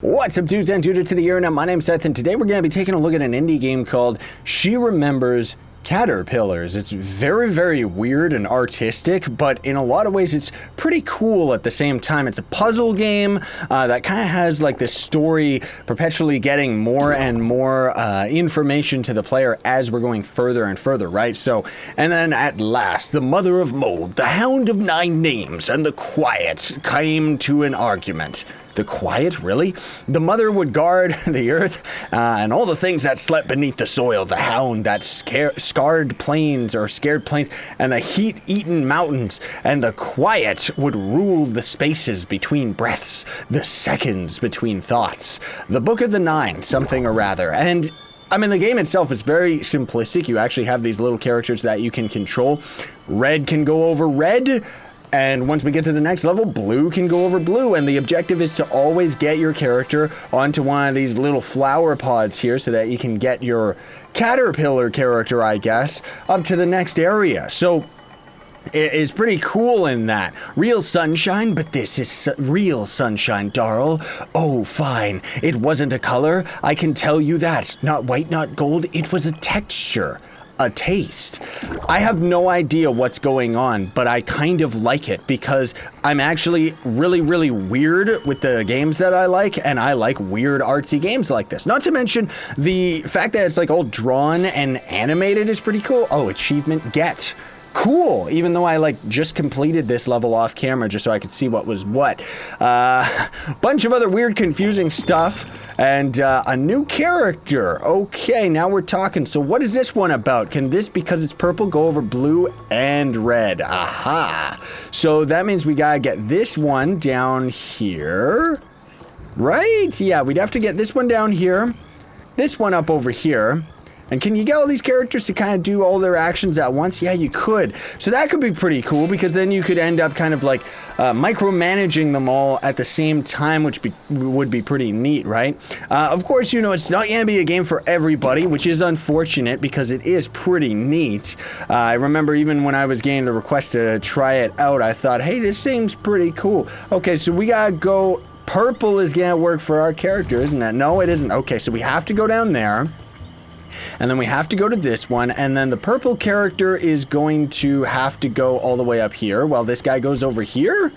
What's up, dudes and dudes to the internet? My name's Seth, and today we're going to be taking a look at an indie game called She Remembers Caterpillars. It's very, very weird and artistic, but in a lot of ways it's pretty cool at the same time. It's a puzzle game that kind of has like this story perpetually getting more and more information to the player as we're going further and further, right? So, and then at last, the mother of mold, the hound of 9 names, and the quiet came to an argument. The quiet, really? The mother would guard the earth and all the things that slept beneath the soil. The hound that scared plains, and the heat-eaten mountains. And the quiet would rule the spaces between breaths, the seconds between thoughts. The Book of the Nine, something or rather. And I mean, the game itself is very simplistic. You actually have these little characters that you can control. Red can go over red. And once we get to the next level, blue can go over blue, and the objective is to always get your character onto one of these little flower pods here so that you can get your caterpillar character, I guess, up to the next area. So it is pretty cool in that. Real sunshine, but this is real sunshine, Darl. Oh, fine. It wasn't a color. I can tell you that. Not white, not gold. It was a texture. A taste. I have no idea what's going on, but I kind of like it because I'm actually really, really weird with the games that I like, and I like weird artsy games like this. Not to mention the fact that it's like all drawn and animated is pretty cool. Oh, achievement get. Cool, even though I like just completed this level off camera just so I could see what was what. Bunch of other weird, confusing stuff, and a new character. Okay, now we're talking. So what is this one about? Can this, because it's purple, go over blue and red? Aha. So that means we gotta get this one down here. Right? Yeah, we'd have to get this one down here, this one up over here. And can you get all these characters to kind of do all their actions at once? Yeah, you could. So that could be pretty cool because then you could end up kind of like micromanaging them all at the same time, which would be pretty neat, right? Of course, you know, it's not going to be a game for everybody, which is unfortunate because it is pretty neat. I remember even when I was getting the request to try it out, I thought, hey, this seems pretty cool. Okay, so we got to go. Purple is going to work for our character, isn't it? No, it isn't. Okay, so we have to go down there. And then we have to go to this one, and then the purple character is going to have to go all the way up here while this guy goes over here?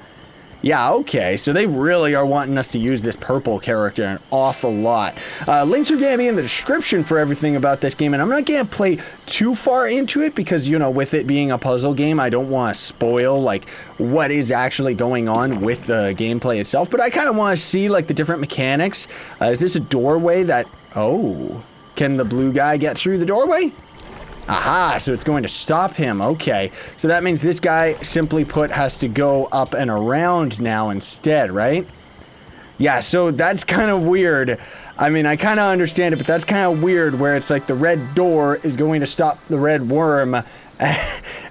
Yeah, okay, so they really are wanting us to use this purple character an awful lot. Links are going to be in the description for everything about this game, and I'm not going to play too far into it because, you know, with it being a puzzle game, I don't want to spoil, like, what is actually going on with the gameplay itself, but I kind of want to see, like, the different mechanics. Is this a doorway that... Oh... Can the blue guy get through the doorway? Aha, so it's going to stop him. Okay, so that means this guy, simply put, has to go up and around now instead, right? Yeah, so that's kind of weird. I mean, I kind of understand it, but that's kind of weird where it's like the red door is going to stop the red worm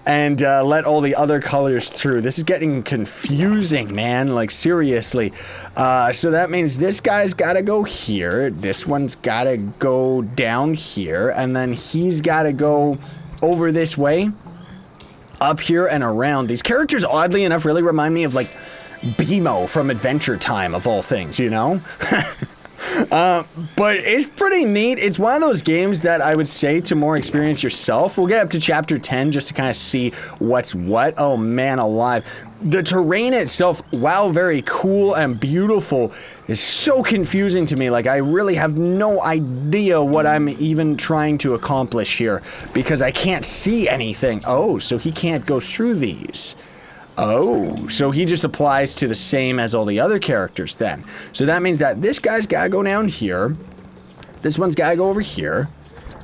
and let all the other colors through. This is getting confusing, man. Like, seriously. So that means this guy's got to go here. This one's got to go down here. And then he's got to go over this way, up here and around. These characters, oddly enough, really remind me of, like, BMO from Adventure Time, of all things, you know? But it's pretty neat. It's one of those games that I would say to more experience yourself. We'll get up to chapter 10 just to kind of see what's what. Oh man alive. The terrain itself, while very cool and beautiful, is so confusing to me. Like, I really have no idea what I'm even trying to accomplish here because I can't see anything. Oh, so he can't go through these. Oh, so he just applies to the same as all the other characters then. So that means that this guy's got to go down here. This one's got to go over here.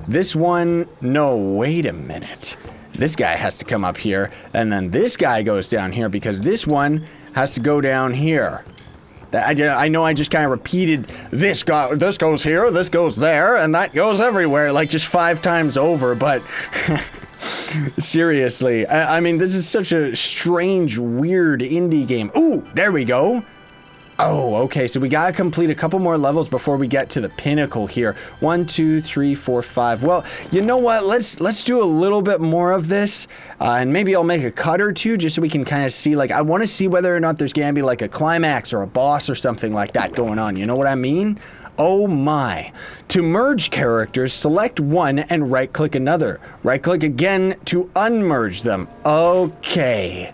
This one, no, wait a minute. This guy has to come up here, and then this guy goes down here because this one has to go down here. I know I just kind of repeated this goes here, this goes there, and that goes everywhere, like just 5 times over, but... Seriously, I mean, this is such a strange, weird indie game. Ooh, there we go. Oh, okay, so we gotta complete a couple more levels before we get to the pinnacle here. 1, 2, 3, 4, 5. Well, you know what? Let's do a little bit more of this, and maybe I'll make a cut or two just so we can kind of see, like, I want to see whether or not there's gonna be like a climax or a boss or something like that going on. You know what I mean? Oh my. To merge characters, select one and right-click another. Right-click again to unmerge them. Okay.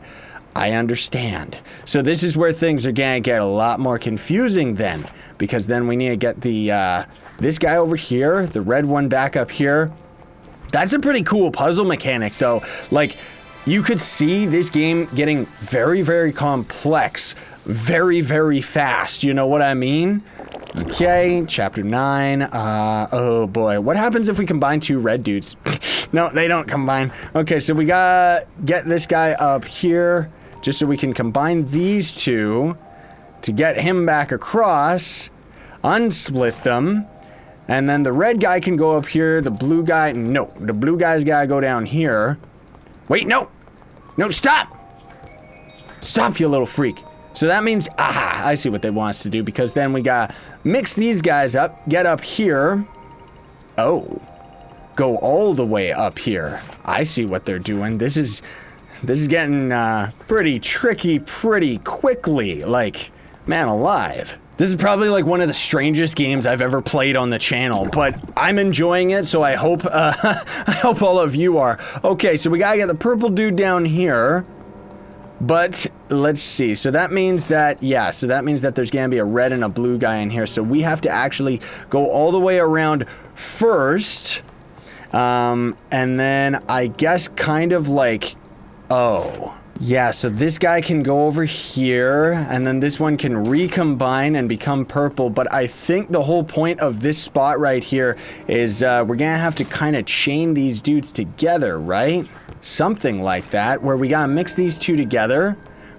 I understand. So this is where things are gonna get a lot more confusing then, because then we need to get the this guy over here, the red one back up here. That's a pretty cool puzzle mechanic though. Like, you could see this game getting very, very complex very, very fast. You know what I mean? Okay, chapter 9. Oh boy, what happens if we combine two red dudes? No, they don't combine. Okay, so we gotta get this guy up here just so we can combine these two to get him back across, unsplit them, and then the red guy can go up here, the blue guy, no, the blue guy's gotta go down here. Wait, no! No, stop! Stop, you little freak. So that means, aha, I see what they want us to do, because then we gotta mix these guys up, get up here. Oh, go all the way up here. I see what they're doing. This is getting pretty tricky pretty quickly. Like, man alive. This is probably like one of the strangest games I've ever played on the channel, but I'm enjoying it, so I hope I hope all of you are. Okay, so we gotta get the purple dude down here. But let's see. So that means that, yeah, so that means that there's gonna be a red and a blue guy in here. So we have to actually go all the way around first. And then I guess kind of like, oh, yeah, so this guy can go over here, and then this one can recombine and become purple. But I think the whole point of this spot right here is we're gonna have to kind of chain these dudes together, right? Something like that, where we gotta mix these two together,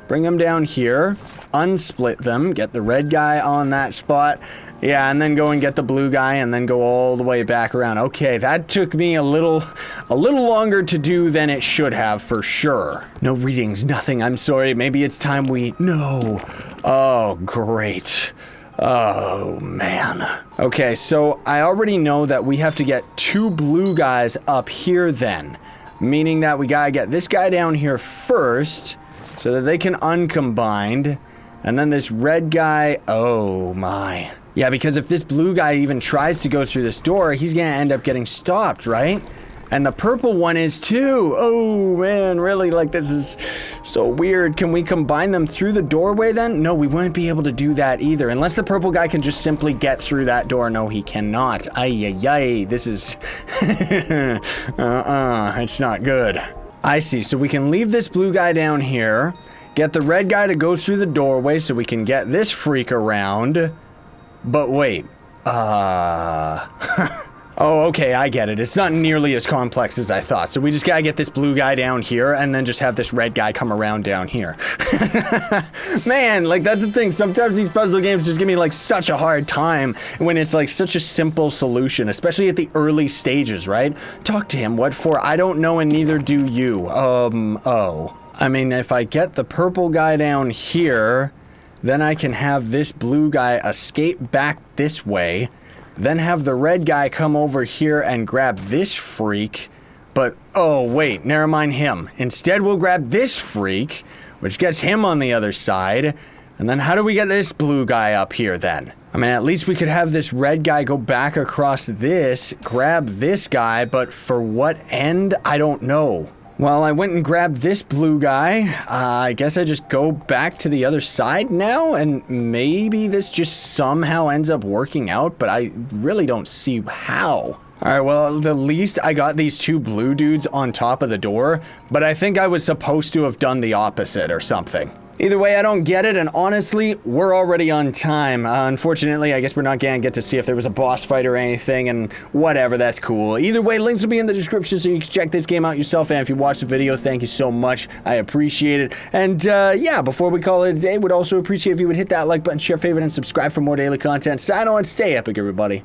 bring them down here, unsplit them, get the red guy on that spot, yeah, and then go and get the blue guy, and then go all the way back around. Okay, that took me a little longer to do than it should have, for sure. No readings, nothing, I'm sorry, maybe it's time we, no. Oh, great. Oh, man. Okay, so I already know that we have to get two blue guys up here then. Meaning that we gotta get this guy down here first, so that they can uncombine, and then this red guy, oh my. Yeah, because if this blue guy even tries to go through this door, he's gonna end up getting stopped, right? And the purple one is too. Oh man, really, like this is so weird. Can we combine them through the doorway then? No, we wouldn't be able to do that either, unless the purple guy can just simply get through that door. No, he cannot. Ay, ay, ay, this is, it's not good. I see, so we can leave this blue guy down here, get the red guy to go through the doorway so we can get this freak around, but wait, oh, okay, I get it. It's not nearly as complex as I thought. So we just gotta get this blue guy down here and then just have this red guy come around down here. Man, like that's the thing. Sometimes these puzzle games just give me like such a hard time when it's like such a simple solution, especially at the early stages, right? Talk to him. What for? I don't know and neither do you. Oh. I mean, if I get the purple guy down here, then I can have this blue guy escape back this way. Then have the red guy come over here and grab this freak. But, oh, wait, never mind him. Instead, we'll grab this freak, which gets him on the other side. And then how do we get this blue guy up here then? I mean, at least we could have this red guy go back across this, grab this guy, but for what end? I don't know. Well, I went and grabbed this blue guy. I guess I just go back to the other side now, and maybe this just somehow ends up working out, but I really don't see how. Alright, well, at least I got these two blue dudes on top of the door, but I think I was supposed to have done the opposite or something. Either way, I don't get it, and honestly, we're already on time. Unfortunately, I guess we're not gonna get to see if there was a boss fight or anything, and whatever, that's cool. Either way, links will be in the description so you can check this game out yourself, and if you watched the video, thank you so much. I appreciate it. And, yeah, before we call it a day, would also appreciate if you would hit that like button, share, favorite, and subscribe for more daily content. Sign on, stay epic, everybody.